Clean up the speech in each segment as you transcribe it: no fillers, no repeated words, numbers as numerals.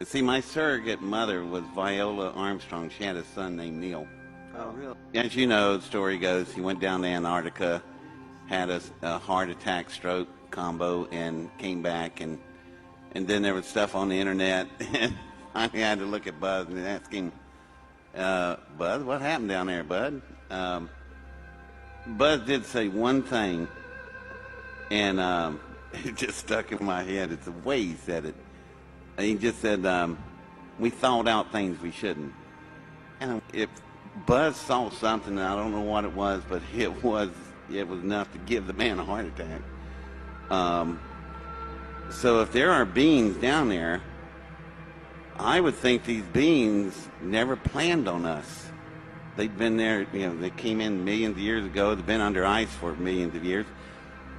See, my surrogate mother was Viola Armstrong. She had a son named Neil. Oh, really? As you know, the story goes, he went down to Antarctica, had a heart attack, stroke combo, and came back. And then there was stuff on the internet, and I had to look at Buzz and ask him, Buzz, what happened down there, Bud? Buzz did say one thing, and it just stuck in my head. It's the way he said it. He just said, we thought out things we shouldn't. And if Buzz saw something, I don't know what it was, but it was enough to give the man a heart attack. So if there are beings down there, I would think these beings never planned on us. They've been there, they came in millions of years ago. They've been under ice for millions of years.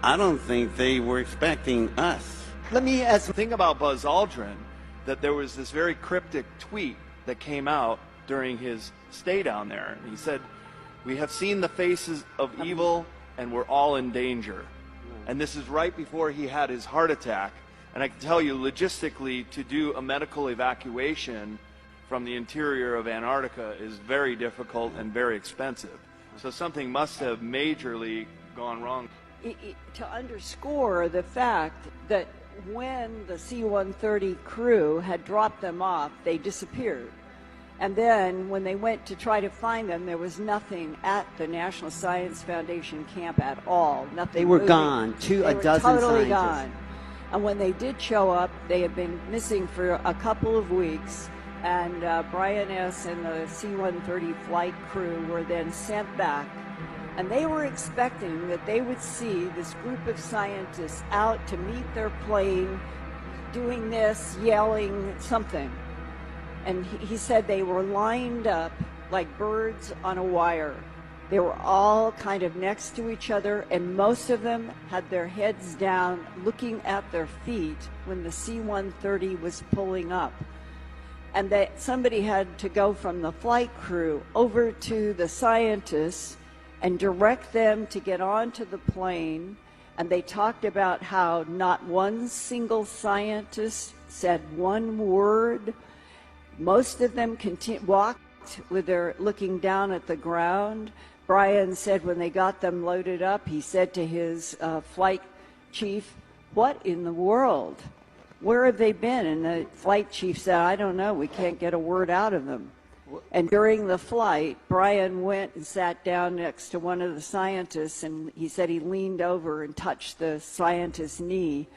I don't think they were expecting us. Let me ask the thing about Buzz Aldrin, that there was this very cryptic tweet that came out during his stay down there. And he said, "We have seen the faces of evil and we're all in danger." And this is right before he had his heart attack. And I can tell you, logistically, to do a medical evacuation from the interior of Antarctica is very difficult and very expensive. So something must have majorly gone wrong. To underscore the fact that when the C-130 crew had dropped them off, they disappeared. And then when they went to try to find them, there was nothing at the National Science Foundation camp at all. Nothing. They were moving. gone. They A were dozen totally scientists. gone. And when they did show up, they had been missing for a couple of weeks. And Brian S. and the C-130 flight crew were then sent back. And they were expecting that they would see this group of scientists out to meet their plane, doing this, yelling something. And he said they were lined up like birds on a wire. They were all kind of next to each other, and most of them had their heads down, looking at their feet when the C-130 was pulling up. And that somebody had to go from the flight crew over to the scientists and direct them to get onto the plane. And they talked about how not one single scientist said one word. Most of them walked with their looking down at the ground. Brian said when they got them loaded up, he said to his flight chief, "What in the world? Where have they been?" And the flight chief said, "I don't know. We can't get a word out of them." And during the flight, Brian went and sat down next to one of the scientists, and he said he leaned over and touched the scientist's knee,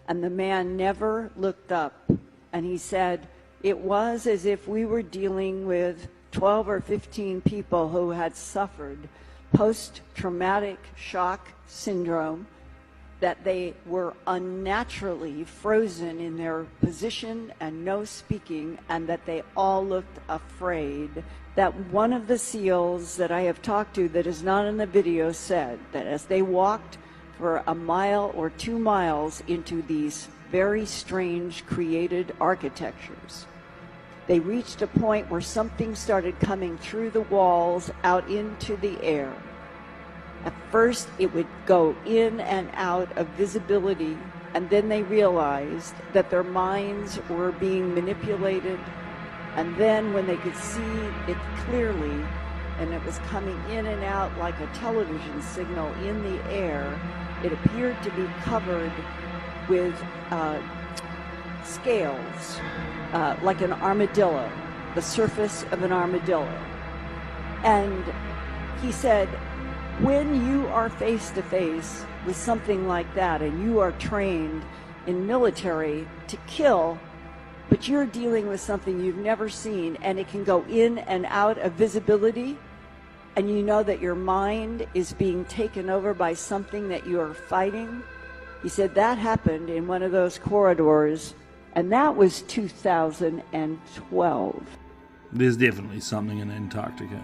and the man never looked up. And he said, it was as if we were dealing with 12 or 15 people who had suffered post-traumatic shock syndrome, that they were unnaturally frozen in their position and no speaking, and that they all looked afraid. That one of the SEALs that I have talked to that is not in the video said that as they walked for a mile or 2 miles into these very strange created architectures, they reached a point where something started coming through the walls out into the air. At first, it would go in and out of visibility, and then they realized that their minds were being manipulated. And then when they could see it clearly, and it was coming in and out like a television signal in the air, it appeared to be covered with scales, like an armadillo, the surface of an armadillo. And he said, when you are face to face with something like that, and you are trained in military to kill, but you're dealing with something you've never seen, and it can go in and out of visibility, and you know that your mind is being taken over by something that you are fighting. He said that happened in one of those corridors, and that was 2012. There's definitely something in Antarctica.